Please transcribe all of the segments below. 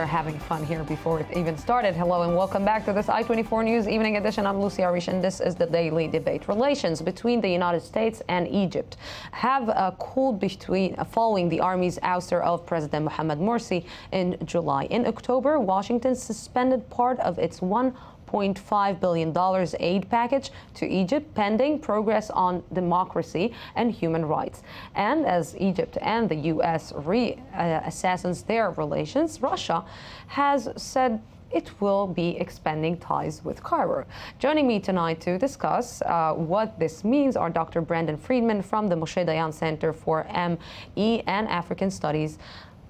are having fun here before it even started. Hello and welcome back to this I-24 News Evening Edition. I'm Lucy Arish, and this is the daily debate. Relations between the United States and Egypt have cooled following the army's ouster of President Mohamed Morsi in July. In October, Washington suspended part of its $1.5 billion aid package to Egypt pending progress on democracy and human rights. And as Egypt and the U.S. reassesses their relations, Russia has said it will be expanding ties with Cairo. Joining me tonight to discuss what this means are Dr. Brandon Friedman from the Moshe Dayan Center for ME and African Studies.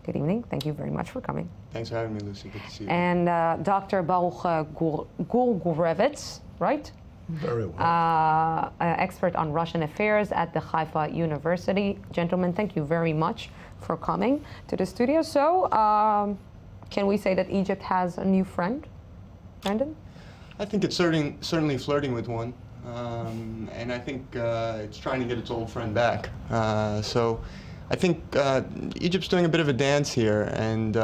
Good evening. Thank you very much for coming. Thanks for having me, Lucy. Good to see you. And Dr. Baruch Gur Gurevitz, right? Very well. Expert on Russian affairs at the Jaffa University. Gentlemen, thank you very much for coming to the studio. So, can we say that Egypt has a new friend, Brandon? I think it's certainly flirting with one. And I think it's trying to get its old friend back. So I think Egypt's doing a bit of a dance here, and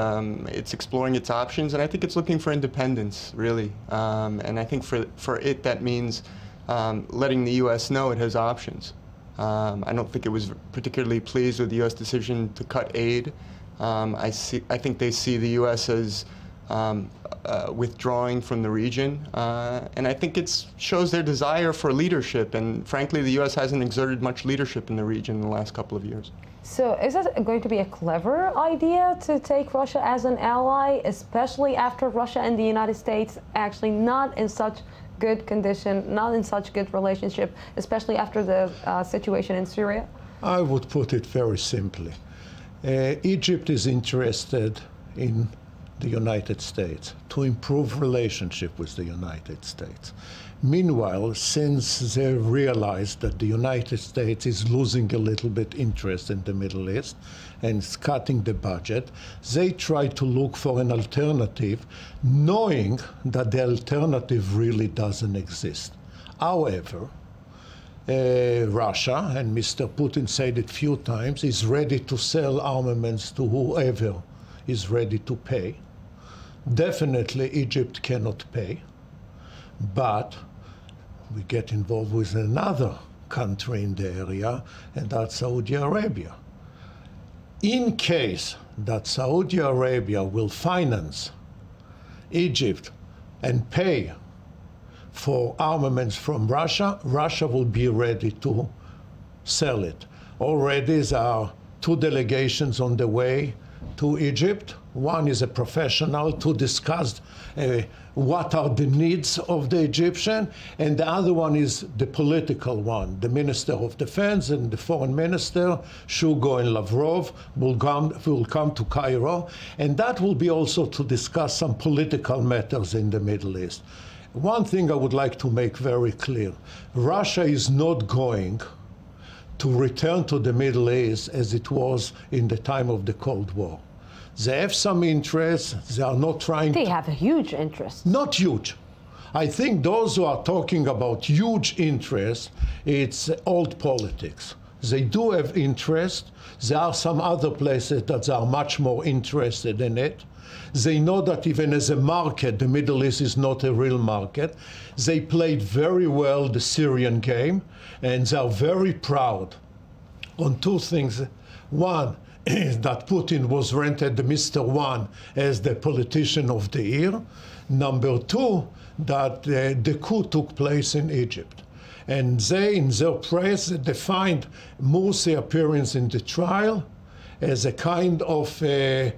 it's exploring its options, and I think it's looking for independence, really. And I think for it, that means letting the U.S. know it has options. I don't think it was particularly pleased with the U.S. decision to cut aid. I think they see the U.S. as withdrawing from the region, and I think it shows their desire for leadership, and frankly, the U.S. hasn't exerted much leadership in the region in the last couple of years. So is it going to be a clever idea to take Russia as an ally, especially after Russia and the United States actually not in such good condition, not in such good relationship, especially after the situation in Syria? I would put it very simply. Egypt is interested in the United States to improve relationship with the United States. Meanwhile, since they realized that the United States is losing a little bit interest in the Middle East and is cutting the budget, they try to look for an alternative, knowing that the alternative really doesn't exist. However, Russia, and Mr. Putin said it a few times, is ready to sell armaments to whoever is ready to pay. Definitely Egypt cannot pay, but we get involved with another country in the area, and that's Saudi Arabia. In case that Saudi Arabia will finance Egypt and pay for armaments from Russia, Russia will be ready to sell it. Already there are 2 delegations on the way to Egypt. One is a professional to discuss what are the needs of the Egyptian, and the other one is the political one. The Minister of Defense and the Foreign Minister, Shugo and Lavrov, will come to Cairo, and that will be also to discuss some political matters in the Middle East. One thing I would like to make very clear: Russia is not going to return to the Middle East as it was in the time of the Cold War. They have some interest. They are not trying They have a huge interest. Not huge. I think those who are talking about huge interest, it's old politics. They do have interest. There are some other places that are much more interested in it. They know that even as a market, the Middle East is not a real market. They played very well the Syrian game, and they are very proud on 2 things. One is that Putin was rented the Mr. One as the politician of the year. Number 2, that the coup took place in Egypt. And they, in their press, defined Morsi's appearance in the trial as a kind of a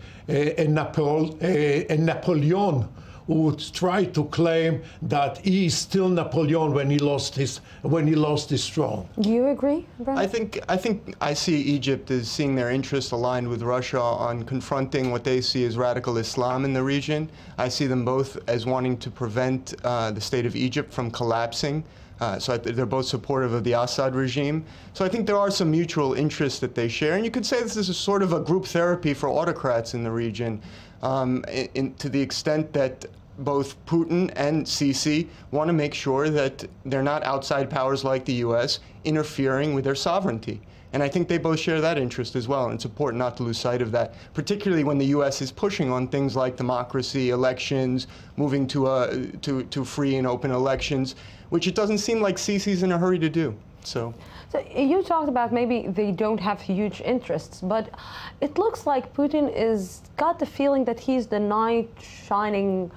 Napoleon who would try to claim that he is still Napoleon when he lost his throne. Do you agree, Brandon? I think I see Egypt as seeing their interests aligned with Russia on confronting what they see as radical Islam in the region. I see them both as wanting to prevent the state of Egypt from collapsing. So they're both supportive of the Assad regime. So I think there are some mutual interests that they share. And you could say this is a sort of a group therapy for autocrats in the region, to the extent that both Putin and Sisi want to make sure that they're not outside powers like the U.S. interfering with their sovereignty. And I think they both share that interest as well. And it's important not to lose sight of that, particularly when the U.S. is pushing on things like democracy, elections, moving to free and open elections, which it doesn't seem like Sisi's in a hurry to do. So you talked about maybe they don't have huge interests, but it looks like Putin is got the feeling that he's the knight shining,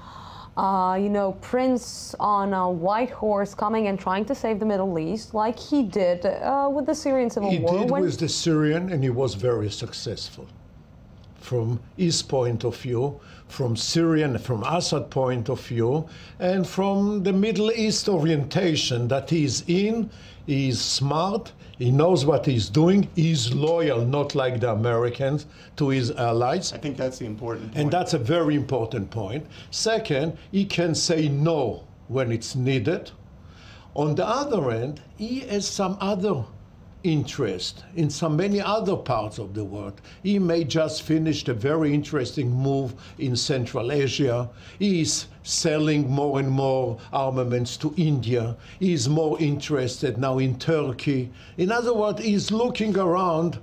prince on a white horse coming and trying to save the Middle East, like he did with the Syrian civil war. He did with the Syrian, and he was very successful. From his point of view, from Syrian, from Assad point of view, and from the Middle East orientation that he's in. He's smart, he knows what he's doing, he's loyal, not like the Americans, to his allies. I think that's the important point. And that's a very important point. Second, he can say no when it's needed. On the other hand, he has some other interest in many other parts of the world. He may just finished a very interesting move in Central Asia. He is selling more and more armaments to India. He is more interested now in Turkey. In other words, he's looking around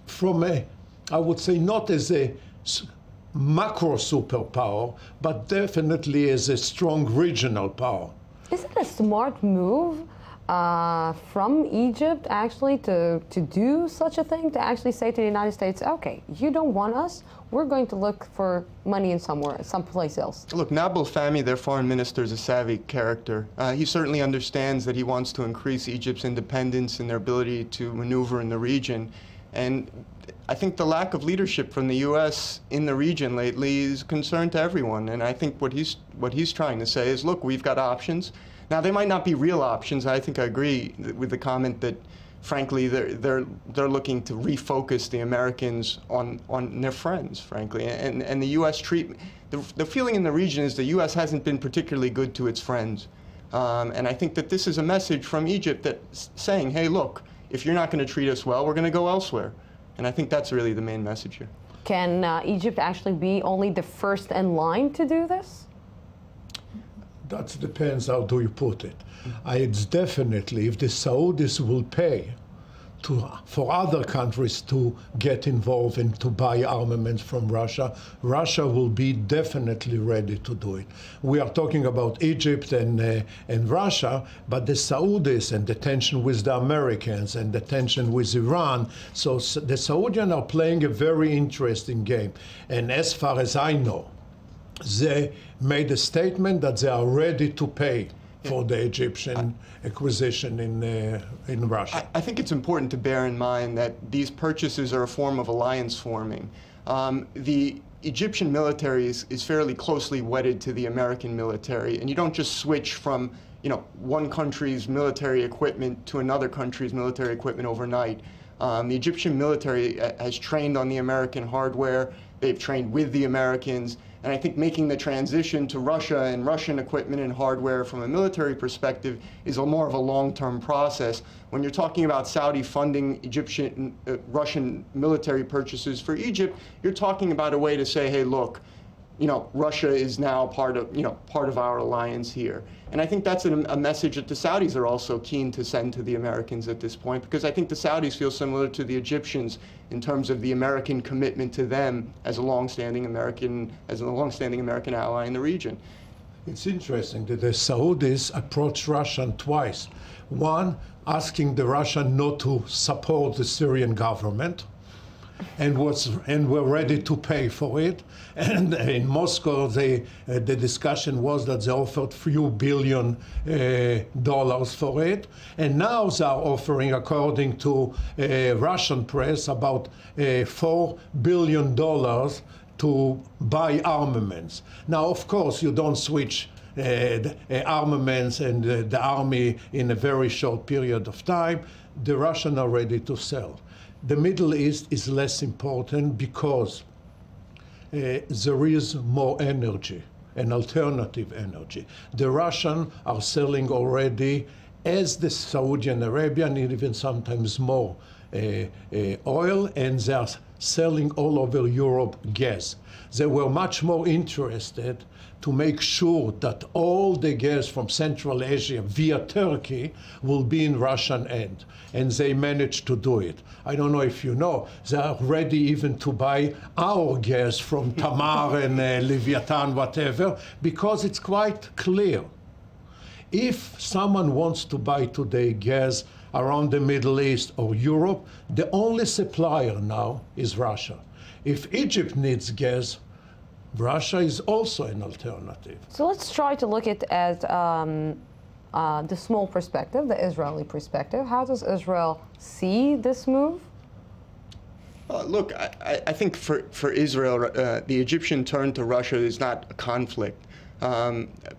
from I would say not as a macro superpower, but definitely as a strong regional power. Is it a smart move from Egypt actually to do such a thing, to actually say to the United States, okay, you don't want us, we're going to look for money in someplace else? Look, Nabil Fahmy, their foreign minister, is a savvy character. He certainly understands that he wants to increase Egypt's independence and their ability to maneuver in the region. And I think the lack of leadership from the U.S. in the region lately is a concern to everyone. And I think what he's trying to say is, look, we've got options. Now, they might not be real options. I think I agree with the comment that, frankly, they're looking to refocus the Americans on their friends, frankly. And the U.S. treatment, the feeling in the region is the U.S. hasn't been particularly good to its friends. And I think that this is a message from Egypt that's saying, hey, look, if you're not going to treat us well, we're going to go elsewhere. And I think that's really the main message here. Can Egypt actually be only the first in line to do this? That depends how do you put it. It's definitely, if the Saudis will pay for other countries to get involved and to buy armaments from Russia, Russia will be definitely ready to do it. We are talking about Egypt and Russia, but the Saudis and the tension with the Americans and the tension with Iran, so the Saudis are playing a very interesting game. And as far as I know, they made a statement that they are ready to pay for the Egyptian acquisition in Russia. I think it's important to bear in mind that these purchases are a form of alliance forming. The Egyptian military is fairly closely wedded to the American military, and you don't just switch from one country's military equipment to another country's military equipment overnight. The Egyptian military has trained on the American hardware. They've trained with the Americans. And I think making the transition to Russia and Russian equipment and hardware from a military perspective is more of a long-term process. When you're talking about Saudi funding Russian military purchases for Egypt, you're talking about a way to say, hey, look, Russia is now part of our alliance here. And I think that's a message that the Saudis are also keen to send to the Americans at this point, because I think the Saudis feel similar to the Egyptians in terms of the American commitment to them as a long-standing American ally in the region. It's interesting that the Saudis approached Russia twice. One, asking the Russian not to support the Syrian government, and were ready to pay for it. And in Moscow, the discussion was that they offered few $billion for it. And now they are offering, according to Russian press, about $4 billion to buy armaments. Now, of course, you don't switch armaments and the army in a very short period of time. The Russians are ready to sell. The Middle East is less important because there is more energy, an alternative energy. The Russians are selling already, as the Saudi Arabian, and even sometimes more, oil, and they are selling all over Europe gas. They were much more interested to make sure that all the gas from Central Asia via Turkey will be in Russian hand. And they managed to do it. I don't know if you know, they are ready even to buy our gas from Tamar and Leviathan, whatever, because it's quite clear. If someone wants to buy today gas around the Middle East or Europe, the only supplier now is Russia. If Egypt needs gas, Russia is also an alternative. So let's try to look at it as the small perspective, the Israeli perspective. How does Israel see this move? Look, I think for Israel, the Egyptian turn to Russia is not a conflict.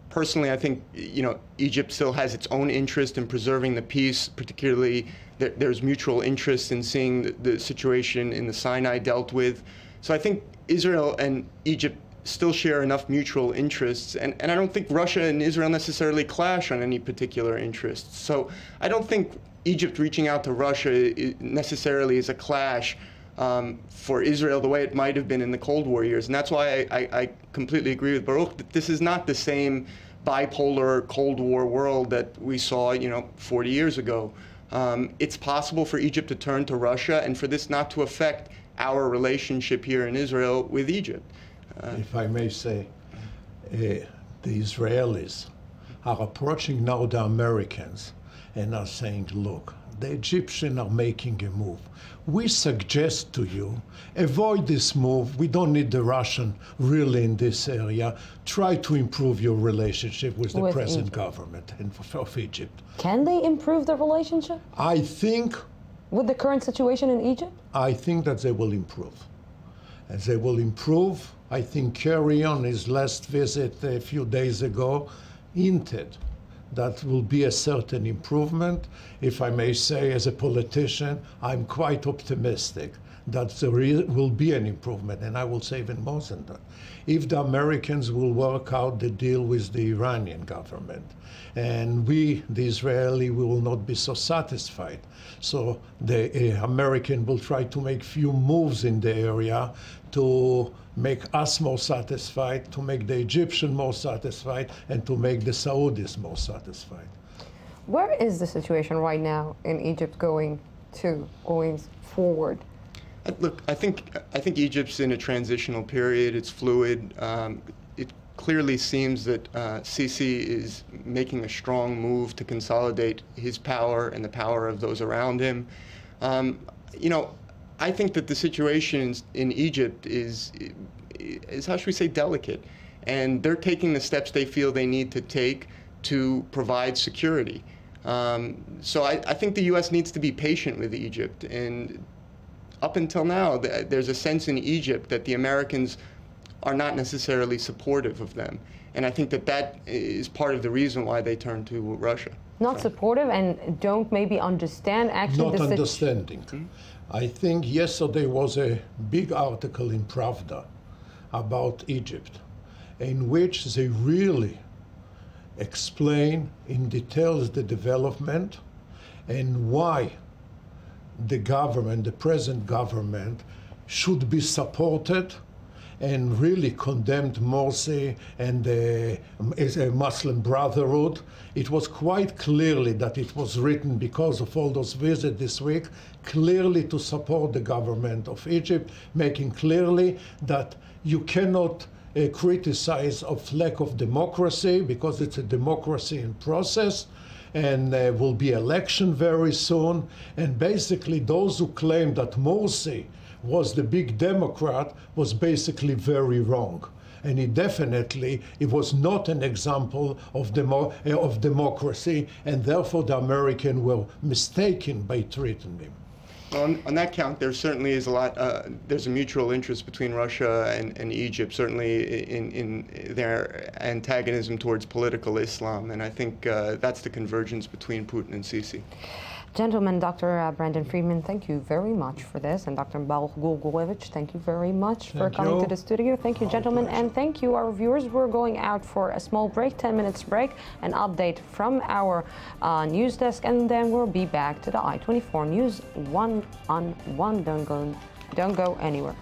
Personally, I think Egypt still has its own interest in preserving the peace. Particularly, there's mutual interest in seeing the situation in the Sinai dealt with. So I think Israel and Egypt still share enough mutual interests, and I don't think Russia and Israel necessarily clash on any particular interests. So I don't think Egypt reaching out to Russia necessarily is a clash for Israel the way it might have been in the Cold War years. And that's why I completely agree with Baruch that this is not the same bipolar Cold War world that we saw 40 years ago. It's possible for Egypt to turn to Russia and for this not to affect our relationship here in Israel with Egypt. If I may say, the Israelis are approaching now the Americans and are saying, look, the Egyptians are making a move. We suggest to you, avoid this move. We don't need the Russian really in this area. Try to improve your relationship with the present government of Egypt. Can they improve the relationship? I think... With the current situation in Egypt? I think that they will improve. And they will improve. I think Kerry on his last visit a few days ago hinted that will be a certain improvement. If I may say, as a politician, I'm quite optimistic that there will be an improvement, and I will say even more than that. If the Americans will work out the deal with the Iranian government, and we, the Israeli, we will not be so satisfied. So the American will try to make few moves in the area to make us more satisfied, to make the Egyptian more satisfied, and to make the Saudis more satisfied. Where is the situation right now in Egypt going forward? Look, I think Egypt's in a transitional period. It's fluid. It clearly seems that Sisi is making a strong move to consolidate his power and the power of those around him. I think that the situation in Egypt is how should we say, delicate, and they're taking the steps they feel they need to take to provide security. So I think the U.S. needs to be patient with Egypt, and up until now, there's a sense in Egypt that the Americans are not necessarily supportive of them, and I think that is part of the reason why they turn to Russia. Not supportive and don't maybe understand actually. Not understanding. I think yesterday was a big article in Pravda about Egypt, in which they really explain in details the development and why the government, the present government, should be supported, and really condemned Morsi and the Muslim Brotherhood. It was quite clearly that it was written because of all those visits this week, clearly to support the government of Egypt, making clearly that you cannot criticize of lack of democracy because it's a democracy in process, and there will be election very soon. And basically those who claim that Morsi was the big Democrat was basically very wrong. And it was not an example of democracy, and therefore the Americans were mistaken by treating him. On that count, there certainly is there's a mutual interest between Russia and Egypt, certainly in their antagonism towards political Islam, and I think that's the convergence between Putin and Sisi. Gentlemen, Dr. Brandon Friedman, thank you very much for this. And Dr. Baruch Gur Gurevitz, thank you very much for coming to the studio. Thank you, gentlemen. And thank you, our viewers. We're going out for a small break, 10 minutes break, an update from our news desk, and then we'll be back to the I-24 News one-on-one. Don't go anywhere.